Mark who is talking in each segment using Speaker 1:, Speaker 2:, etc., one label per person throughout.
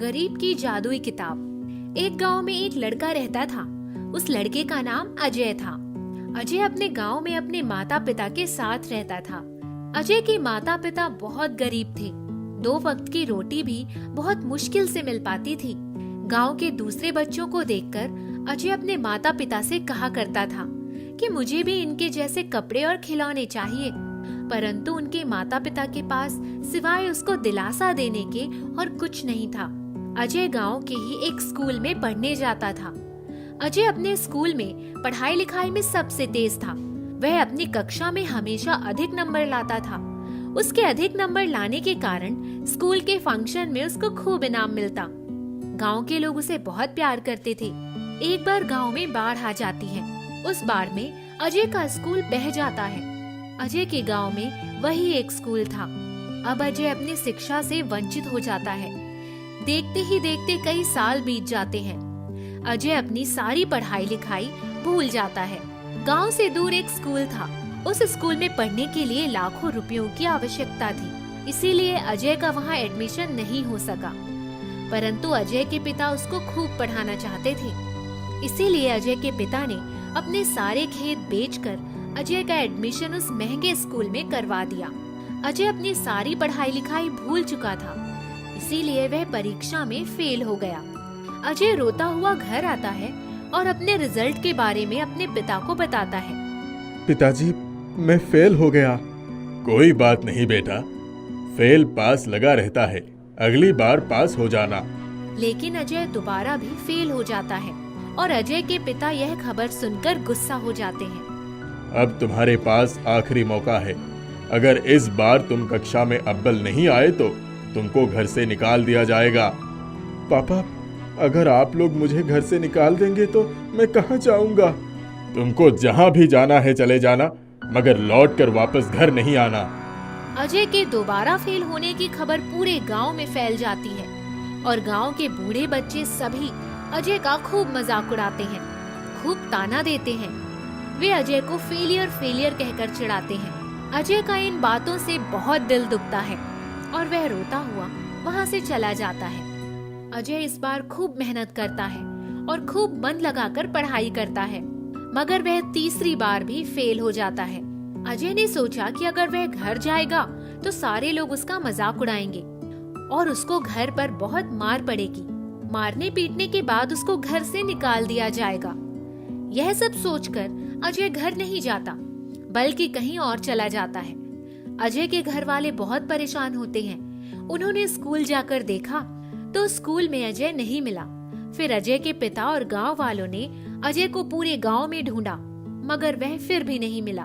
Speaker 1: गरीब की जादुई किताब। एक गांव में एक लड़का रहता था। उस लड़के का नाम अजय था। अजय अपने गांव में अपने माता पिता के साथ रहता था। अजय के माता पिता बहुत गरीब थे। 2 वक्त की रोटी भी बहुत मुश्किल से मिल पाती थी। गांव के दूसरे बच्चों को देखकर अजय अपने माता पिता से कहा करता था कि मुझे भी इनके जैसे कपड़े और खिलौने चाहिए, परंतु उनके माता पिता के पास सिवाय उसको दिलासा देने के और कुछ नहीं था। अजय गांव के ही एक स्कूल में पढ़ने जाता था। अजय अपने स्कूल में पढ़ाई लिखाई में सबसे तेज था। वह अपनी कक्षा में हमेशा अधिक नंबर लाता था। उसके अधिक नंबर लाने के कारण स्कूल के फंक्शन में उसको खूब इनाम मिलता। गांव के लोग उसे बहुत प्यार करते थे। एक बार गांव में बाढ़ आ जाती है। उस बाढ़ में अजय का स्कूल बह जाता है। अजय के गांव में वही एक स्कूल था। अब अजय अपनी शिक्षा से वंचित हो जाता है। देखते ही देखते कई साल बीत जाते हैं। अजय अपनी सारी पढ़ाई लिखाई भूल जाता है। गांव से दूर एक स्कूल था। उस स्कूल में पढ़ने के लिए लाखों रुपयों की आवश्यकता थी, इसीलिए अजय का वहां एडमिशन नहीं हो सका। परंतु अजय के पिता उसको खूब पढ़ाना चाहते थे, इसीलिए अजय के पिता ने अपने सारे खेत बेचकर अजय का एडमिशन उस महंगे स्कूल में करवा दिया। अजय अपनी सारी पढ़ाई लिखाई भूल चुका था, इसीलिए वह परीक्षा में फेल हो गया। अजय रोता हुआ घर आता है और अपने रिजल्ट के बारे में अपने पिता को बताता है।
Speaker 2: पिताजी, मैं फेल हो गया।
Speaker 3: कोई बात नहीं बेटा, फेल पास लगा रहता है, अगली बार पास हो जाना।
Speaker 1: लेकिन अजय दोबारा भी फेल हो जाता है और अजय के पिता यह खबर सुनकर गुस्सा हो जाते हैं।
Speaker 3: अब तुम्हारे पास आखिरी मौका है। अगर इस बार तुम कक्षा में अव्वल नहीं आए तो तुमको घर से निकाल दिया जाएगा।
Speaker 2: पापा, अगर आप लोग मुझे घर से निकाल देंगे तो मैं कहाँ जाऊंगा?
Speaker 3: तुमको जहाँ भी जाना है चले जाना, मगर लौट कर वापस घर नहीं आना।
Speaker 1: अजय के दोबारा फेल होने की खबर पूरे गांव में फैल जाती है और गांव के बूढ़े बच्चे सभी अजय का खूब मजाक उड़ाते हैं, खूब ताना देते हैं। वे अजय को फेलियर कहकर चिढ़ाते हैं। अजय का इन बातों से बहुत दिल दुखता है और वह रोता हुआ वहाँ से चला जाता है। अजय इस बार खूब मेहनत करता है और खूब मन लगाकर पढ़ाई करता है, मगर वह तीसरी बार भी फेल हो जाता है। अजय ने सोचा कि अगर वह घर जाएगा तो सारे लोग उसका मजाक उड़ाएंगे और उसको घर पर बहुत मार पड़ेगी। मारने पीटने के बाद उसको घर से निकाल दिया जाएगा। यह सब सोचकर अजय घर नहीं जाता, बल्कि कहीं और चला जाता है। अजय के घर वाले बहुत परेशान होते हैं। उन्होंने स्कूल जाकर देखा तो स्कूल में अजय नहीं मिला। फिर अजय के पिता और गांव वालों ने अजय को पूरे गांव में ढूंढा, मगर वह फिर भी नहीं मिला।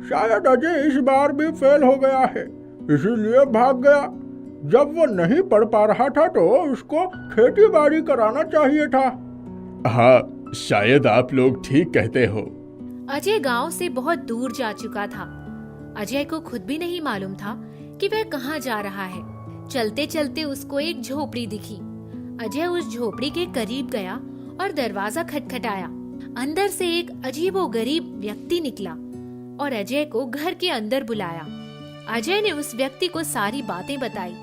Speaker 2: शायद अजय इस बार भी फेल हो गया है, इसीलिए भाग गया। जब वो नहीं पढ़ पा रहा था तो उसको खेती बाड़ी कराना चाहिए था।
Speaker 3: हाँ, शायद आप लोग ठीक कहते हो।
Speaker 1: अजय गांव से बहुत दूर जा चुका था। अजय को खुद भी नहीं मालूम था कि वह कहाँ जा रहा है। चलते चलते उसको एक झोपड़ी दिखी। अजय उस झोपड़ी के करीब गया और दरवाजा खटखटाया। अंदर से एक अजीबोगरीब व्यक्ति निकला और अजय को घर के अंदर बुलाया। अजय ने उस व्यक्ति को सारी बातें बताई।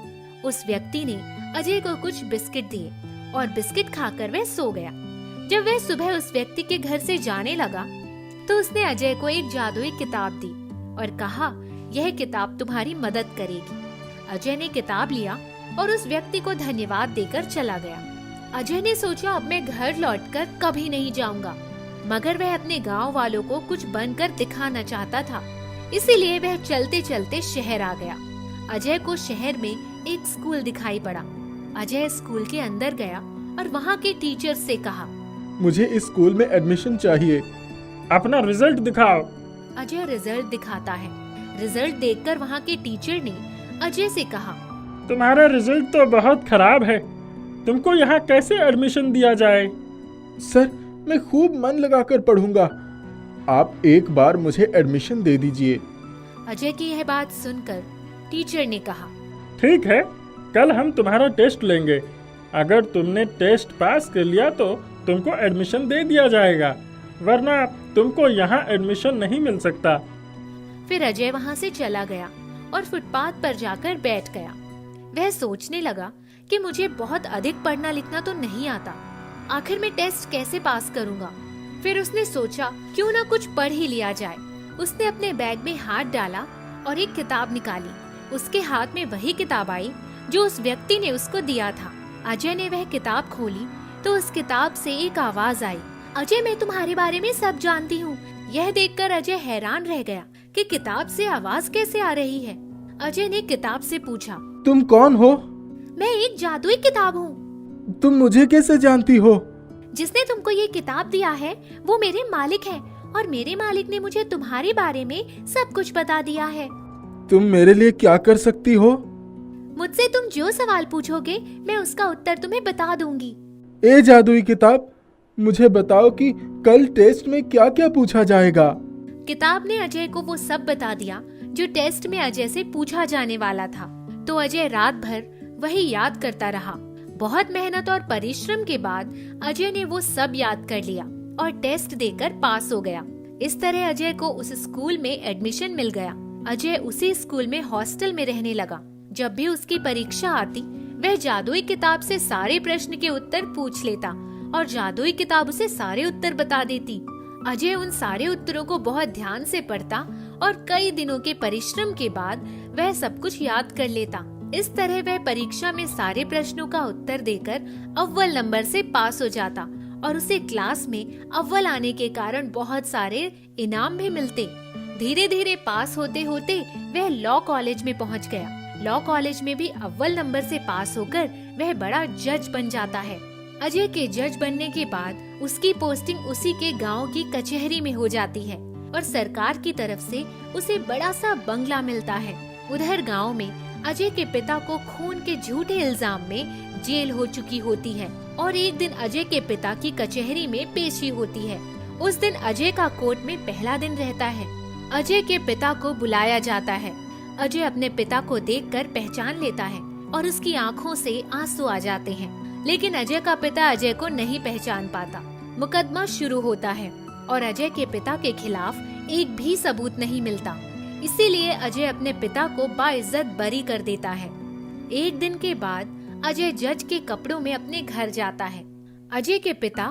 Speaker 1: उस व्यक्ति ने अजय को कुछ बिस्किट दिए और बिस्किट खाकर वह सो गया। जब वह सुबह उस व्यक्ति के घर से जाने लगा तो उसने अजय को एक जादुई किताब दी और कहा, यह किताब तुम्हारी मदद करेगी। अजय ने किताब लिया और उस व्यक्ति को धन्यवाद देकर चला गया। अजय ने सोचा, अब मैं घर लौटकर कभी नहीं जाऊंगा, मगर वह अपने गांव वालों को कुछ बनकर दिखाना चाहता था, इसीलिए वह चलते चलते शहर आ गया। अजय को शहर में एक स्कूल दिखाई पड़ा। अजय स्कूल के अंदर गया और वहाँ के टीचर से कहा,
Speaker 2: मुझे इस स्कूल में एडमिशन चाहिए।
Speaker 4: अपना रिजल्ट दिखाओ।
Speaker 1: अजय रिजल्ट दिखाता है। रिजल्ट देखकर वहाँ के टीचर ने अजय से कहा,
Speaker 4: तुम्हारा रिजल्ट तो बहुत खराब है, तुमको यहाँ कैसे एडमिशन दिया जाए?
Speaker 2: सर, मैं खूब मन लगाकर पढ़ूंगा, आप एक बार मुझे एडमिशन दे दीजिए।
Speaker 1: अजय की यह बात सुनकर टीचर ने कहा,
Speaker 4: ठीक है, कल हम तुम्हारा टेस्ट लेंगे। अगर तुमने टेस्ट पास कर लिया तो तुमको एडमिशन दे दिया जाएगा, वरना तुमको यहाँ एडमिशन नहीं मिल सकता।
Speaker 1: फिर अजय वहाँ से चला गया और फुटपाथ पर जाकर बैठ गया। वह सोचने लगा कि मुझे बहुत अधिक पढ़ना लिखना तो नहीं आता, आखिर मैं टेस्ट कैसे पास करूंगा। फिर उसने सोचा क्यों ना कुछ पढ़ ही लिया जाए। उसने अपने बैग में हाथ डाला और एक किताब निकाली। उसके हाथ में वही किताब आई जो उस व्यक्ति ने उसको दिया था। अजय ने वह किताब खोली तो उस किताब से एक आवाज आई, अजय मैं तुम्हारे बारे में सब जानती हूँ। यह देखकर अजय हैरान रह गया कि किताब से आवाज कैसे आ रही है। अजय ने किताब से पूछा,
Speaker 2: तुम कौन हो?
Speaker 1: मैं एक जादुई किताब हूँ।
Speaker 2: तुम मुझे कैसे जानती हो?
Speaker 1: जिसने तुमको ये किताब दिया है वो मेरे मालिक है और मेरे मालिक ने मुझे तुम्हारे बारे में सब कुछ बता दिया है।
Speaker 2: तुम मेरे लिए क्या कर सकती हो?
Speaker 1: मुझसे तुम जो सवाल पूछोगे मैं उसका उत्तर तुम्हें बता दूंगी।
Speaker 2: ए जादुई किताब, मुझे बताओ कि कल टेस्ट में क्या क्या पूछा जाएगा।
Speaker 1: किताब ने अजय को वो सब बता दिया जो टेस्ट में अजय से पूछा जाने वाला था। तो अजय रात भर वही याद करता रहा। बहुत मेहनत और परिश्रम के बाद अजय ने वो सब याद कर लिया और टेस्ट देकर पास हो गया। इस तरह अजय को उस स्कूल में एडमिशन मिल गया। अजय उसी स्कूल में हॉस्टल में रहने लगा। जब भी उसकी परीक्षा आती वह जादुई किताब से सारे प्रश्न के उत्तर पूछ लेता और जादुई किताब उसे सारे उत्तर बता देती। अजय उन सारे उत्तरों को बहुत ध्यान से पढ़ता और कई दिनों के परिश्रम के बाद वह सब कुछ याद कर लेता। इस तरह वह परीक्षा में सारे प्रश्नों का उत्तर देकर अव्वल नंबर से पास हो जाता और उसे क्लास में अव्वल आने के कारण बहुत सारे इनाम भी मिलते। धीरे धीरे पास होते होते वह लॉ कॉलेज में पहुंच गया। लॉ कॉलेज में भी अव्वल नंबर से पास होकर वह बड़ा जज बन जाता है। अजय के जज बनने के बाद उसकी पोस्टिंग उसी के गांव की कचहरी में हो जाती है और सरकार की तरफ से उसे बड़ा सा बंगला मिलता है। उधर गांव में अजय के पिता को खून के झूठे इल्जाम में जेल हो चुकी होती है और एक दिन अजय के पिता की कचहरी में पेशी होती है। उस दिन अजय का कोर्ट में पहला दिन रहता है। अजय के पिता को बुलाया जाता है। अजय अपने पिता को देखकर पहचान लेता है और उसकी आंखों से आंसू आ जाते हैं, लेकिन अजय का पिता अजय को नहीं पहचान पाता। मुकदमा शुरू होता है और अजय के पिता के खिलाफ एक भी सबूत नहीं मिलता। इसीलिए अजय अपने पिता को बाइज्जत बरी कर देता है। एक दिन के बाद अजय जज के कपड़ों में अपने घर जाता है। अजय के पिता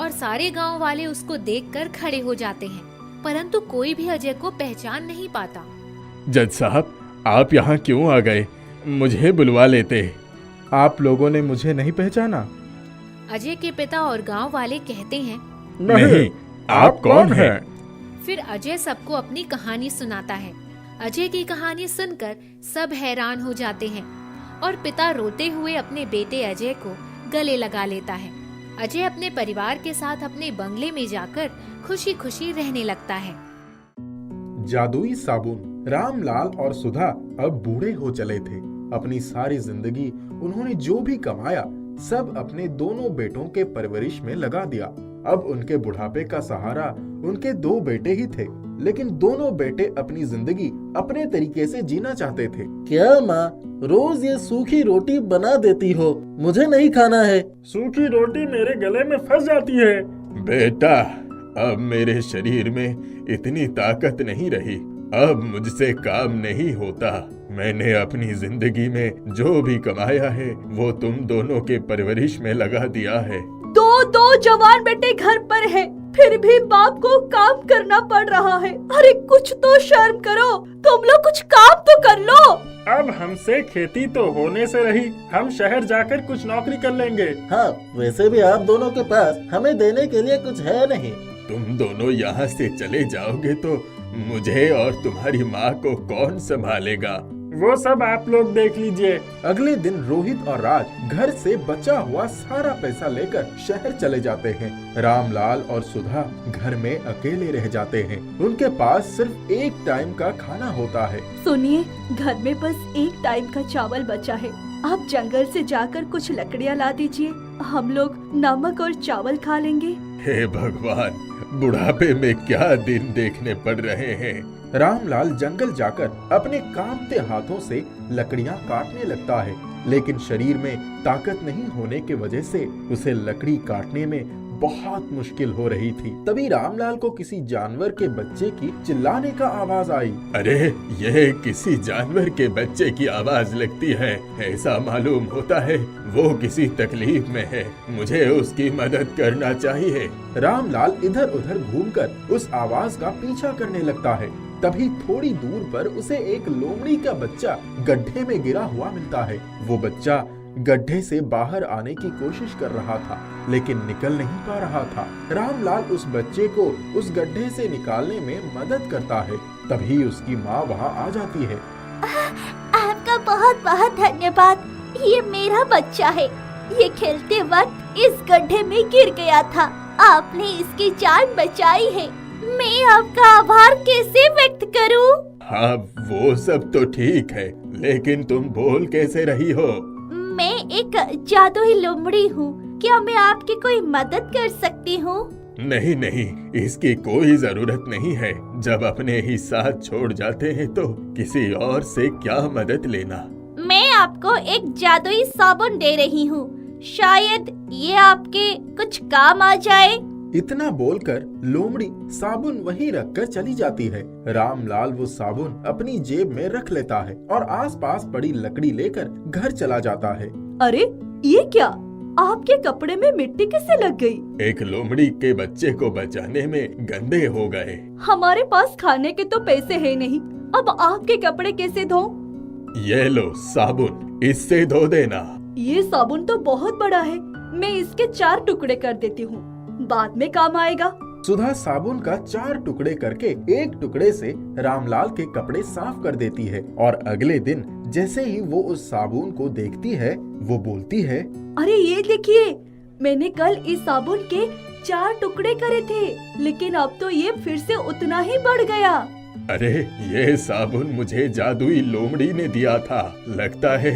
Speaker 1: और सारे गांव वाले उसको देखकर खड़े हो जाते हैं, परंतु कोई भी अजय को पहचान नहीं पाता।
Speaker 3: जज साहब, आप यहाँ क्यों आ गए? मुझे बुलवा लेते।
Speaker 2: आप लोगों ने मुझे नहीं पहचाना?
Speaker 1: अजय के पिता और गांव वाले कहते हैं,
Speaker 3: नहीं, आप कौन हैं?
Speaker 1: फिर अजय सबको अपनी कहानी सुनाता है। अजय की कहानी सुनकर सब हैरान हो जाते हैं और पिता रोते हुए अपने बेटे अजय को गले लगा लेता है। अजय अपने परिवार के साथ अपने बंगले में जाकर खुशी खुशी रहने लगता है।
Speaker 2: जादुई साबुन। रामलाल और सुधा अब बूढ़े हो चले थे। अपनी सारी जिंदगी उन्होंने जो भी कमाया सब अपने दोनों बेटों के परवरिश में लगा दिया। अब उनके बुढ़ापे का सहारा उनके दो बेटे ही थे, लेकिन दोनों बेटे अपनी जिंदगी अपने तरीके से जीना चाहते थे।
Speaker 5: क्या माँ, रोज ये सूखी रोटी बना देती हो? मुझे नहीं खाना है।
Speaker 4: सूखी रोटी मेरे गले में फंस जाती है।
Speaker 3: बेटा, अब मेरे शरीर में इतनी ताकत नहीं रही। अब मुझसे काम नहीं होता। मैंने अपनी जिंदगी में जो भी कमाया है वो तुम दोनों के परवरिश में लगा दिया है।
Speaker 6: दो जवान बेटे घर पर है, फिर भी बाप को काम करना पड़ रहा है। अरे कुछ तो शर्म करो, तुम लोग कुछ काम तो कर लो।
Speaker 4: अब हमसे खेती तो होने से रही, हम शहर जाकर कुछ नौकरी कर लेंगे।
Speaker 5: हाँ, वैसे भी आप दोनों के पास हमें देने के लिए कुछ है नहीं।
Speaker 3: तुम दोनों यहाँ से चले जाओगे तो मुझे और तुम्हारी माँ को कौन संभालेगा?
Speaker 4: वो सब आप लोग देख लीजिए।
Speaker 2: अगले दिन रोहित और राज घर से बचा हुआ सारा पैसा लेकर शहर चले जाते हैं। रामलाल और सुधा घर में अकेले रह जाते हैं। उनके पास सिर्फ एक टाइम का खाना होता है।
Speaker 6: सुनिए, घर में बस एक टाइम का चावल बचा है। आप जंगल से जाकर कुछ लकड़ियाँ ला दीजिए, हम लोग नमक और चावल खा लेंगे।
Speaker 3: हे भगवान, बुढ़ापे में क्या दिन देखने पड़ रहे हैं।
Speaker 2: रामलाल जंगल जाकर अपने कांपते हाथों से लकड़ियां काटने लगता है, लेकिन शरीर में ताकत नहीं होने की वजह से उसे लकड़ी काटने में बहुत मुश्किल हो रही थी। तभी रामलाल को किसी जानवर के बच्चे की चिल्लाने का आवाज आई।
Speaker 3: अरे यह किसी जानवर के बच्चे की आवाज लगती है। ऐसा मालूम होता है वो किसी तकलीफ में है, मुझे उसकी मदद करना चाहिए।
Speaker 2: रामलाल इधर उधर घूमकर उस आवाज का पीछा करने लगता है। तभी थोड़ी दूर पर उसे एक लोमड़ी का बच्चा गड्ढे में गिरा हुआ मिलता है। वो बच्चा गड्ढे से बाहर आने की कोशिश कर रहा था, लेकिन निकल नहीं पा रहा था। रामलाल उस बच्चे को उस गड्ढे से निकालने में मदद करता है। तभी उसकी माँ वहाँ आ जाती है।
Speaker 6: आपका बहुत बहुत धन्यवाद। ये मेरा बच्चा है। ये खेलते वक्त इस गड्ढे में गिर गया था। आपने इसकी जान बचाई है। मैं आपका आभार कैसे व्यक्त करूं?
Speaker 3: हाँ वो सब तो ठीक है, लेकिन तुम बोल कैसे रही हो?
Speaker 6: मैं एक जादुई लोमड़ी हूँ। क्या मैं आपकी कोई मदद कर सकती हूँ?
Speaker 3: नहीं नहीं, इसकी कोई जरूरत नहीं है। जब अपने ही साथ छोड़ जाते हैं तो किसी और से क्या मदद लेना।
Speaker 6: मैं आपको एक जादुई साबुन दे रही हूँ। शायद ये आपके कुछ काम आ जाए।
Speaker 2: इतना बोलकर लोमड़ी साबुन वहीं रखकर चली जाती है। रामलाल वो साबुन अपनी जेब में रख लेता है और आसपास पड़ी लकड़ी लेकर घर चला जाता है।
Speaker 6: अरे ये क्या? आपके कपड़े में मिट्टी कैसे लग गई?
Speaker 3: एक लोमड़ी के बच्चे को बचाने में गंदे हो गए।
Speaker 6: हमारे पास खाने के तो पैसे है नहीं, अब आपके कपड़े कैसे धो?
Speaker 3: ये लो साबुन, इससे धो देना।
Speaker 6: ये साबुन तो बहुत बड़ा है। मैं इसके 4 टुकड़े कर देती हूँ, बाद में काम आएगा।
Speaker 2: सुधा साबुन का 4 टुकड़े करके एक टुकड़े से रामलाल के कपड़े साफ कर देती है और अगले दिन जैसे ही वो उस साबुन को देखती है वो बोलती है,
Speaker 6: अरे ये देखिए, मैंने कल इस साबुन के 4 टुकड़े करे थे, लेकिन अब तो ये फिर से उतना ही बढ़ गया।
Speaker 3: अरे ये साबुन मुझे जादुई लोमड़ी ने दिया था। लगता है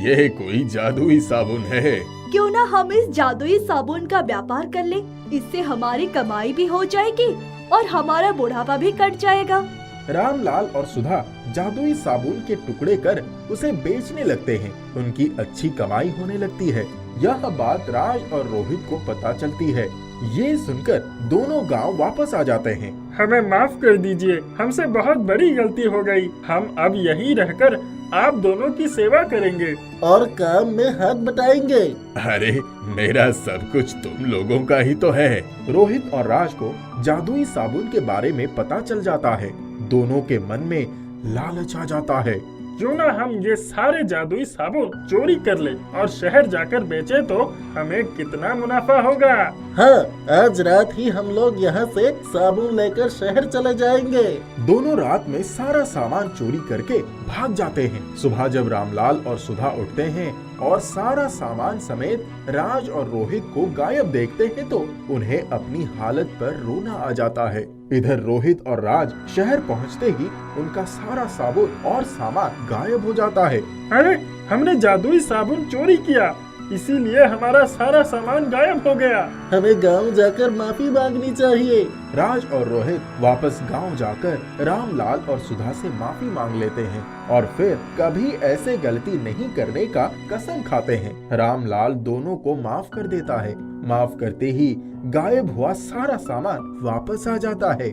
Speaker 3: ये कोई जादुई साबुन है।
Speaker 6: क्यों ना हम इस जादुई साबुन का व्यापार कर ले। इससे हमारी कमाई भी हो जाएगी और हमारा बुढ़ापा भी कट जाएगा।
Speaker 2: रामलाल और सुधा जादुई साबुन के टुकड़े कर उसे बेचने लगते हैं। उनकी अच्छी कमाई होने लगती है। यह बात राज और रोहित को पता चलती है। ये सुनकर दोनों गांव वापस आ जाते हैं।
Speaker 4: हमें माफ कर दीजिए, हमसे बहुत बड़ी गलती हो गई। हम अब यहीं रहकर आप दोनों की सेवा करेंगे
Speaker 5: और काम में हाथ बटाएंगे।
Speaker 3: अरे मेरा सब कुछ तुम लोगों का ही तो है।
Speaker 2: रोहित और राज को जादुई साबुन के बारे में पता चल जाता है। दोनों के मन में लालच आ जाता है।
Speaker 4: क्यों ना हम ये सारे जादुई साबुन चोरी कर ले और शहर जाकर बेचे तो हमें कितना मुनाफा होगा।
Speaker 5: हाँ, आज रात ही हम लोग यहाँ से साबुन लेकर शहर चले जाएंगे।
Speaker 2: दोनों रात में सारा सामान चोरी करके भाग जाते हैं। सुबह जब रामलाल और सुधा उठते हैं और सारा सामान समेत राज और रोहित को गायब देखते हैं तो उन्हें अपनी हालत पर रोना आ जाता है। इधर रोहित और राज शहर पहुंचते ही उनका सारा साबुन और सामान गायब हो जाता है।
Speaker 4: अरे हमने जादुई साबुन चोरी किया, इसीलिए हमारा सारा सामान गायब हो गया।
Speaker 5: हमें गांव जाकर माफी मांगनी चाहिए।
Speaker 2: राज और रोहित वापस गांव जाकर रामलाल और सुधा से माफी मांग लेते हैं और फिर कभी ऐसे गलती नहीं करने का कसम खाते हैं। रामलाल दोनों को माफ कर देता है। माफ करते ही गायब हुआ सारा सामान वापस आ जाता है।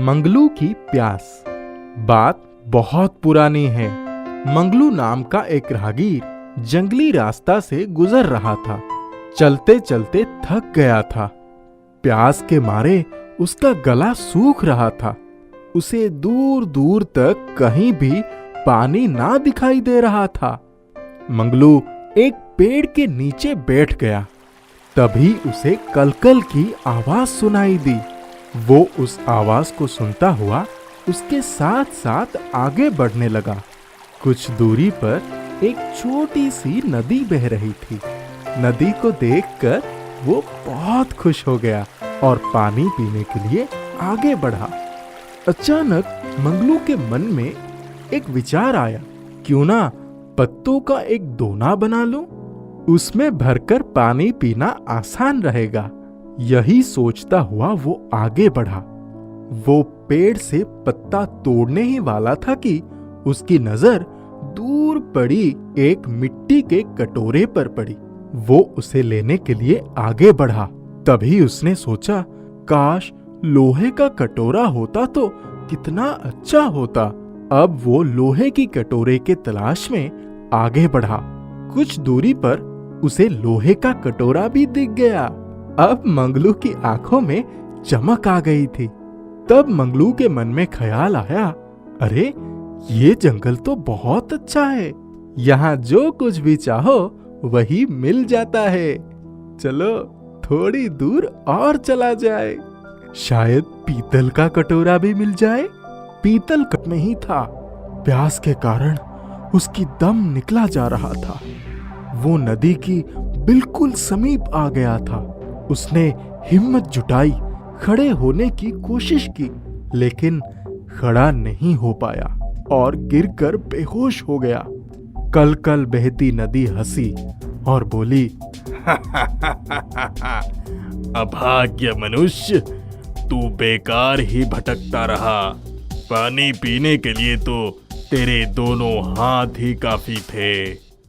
Speaker 7: मंगलू की प्यास। बात बहुत पुरानी है। मंगलू नाम का एक राहगीर जंगली रास्ता से गुजर रहा था। चलते चलते थक गया था। प्यास के मारे उसका गला सूख रहा था। उसे दूर दूर तक कहीं भी पानी ना दिखाई दे रहा था। मंगलू एक पेड़ के नीचे बैठ गया। तभी उसे कलकल की आवाज सुनाई दी। वो उस आवाज को सुनता हुआ उसके साथ साथ आगे बढ़ने लगा। कुछ दूरी पर एक छोटी सी नदी बह रही थी। नदी को देखकर वो बहुत खुश हो गया और पानी पीने के लिए आगे बढ़ा। अचानक मंगलू के मन में एक विचार आया, क्यों ना पत्तों का एक दोना बना लूं? उसमें भरकर पानी पीना आसान रहेगा। यही सोचता हुआ वो आगे बढ़ा। वो पेड़ से पत्ता तोड़ने ही वाला था कि उसकी नजर दूर पड़ी एक मिट्टी के कटोरे पर पड़ी। वो उसे लेने के लिए आगे बढ़ा। तभी उसने सोचा, काश लोहे का कटोरा होता तो कितना अच्छा होता। अब वो लोहे की कटोरे के तलाश में आगे बढ़ा। कुछ दूरी पर उसे लोहे का कटोरा भी दिख गया। अब मंगलू की आंखों में चमक आ गई थी। तब मंगलू के मन में ख्याल आया, अरे ये जंगल तो बहुत अच्छा है, यहाँ जो कुछ भी चाहो वही मिल जाता है। चलो थोड़ी दूर और चला जाए, शायद पीतल का कटोरा भी मिल जाए। पीतल कप में ही था। प्यास के कारण उसकी दम निकला जा रहा था। वो नदी की बिल्कुल समीप आ गया था। उसने हिम्मत जुटाई, खड़े होने की कोशिश की, लेकिन खड़ा नहीं हो पाया और गिरकर बेहोश हो गया। कल कल बहती नदी हंसी और बोली,
Speaker 3: अभाग्य मनुष्य, तू बेकार ही भटकता रहा। पानी पीने के लिए तो तेरे दोनों हाथ ही काफी थे।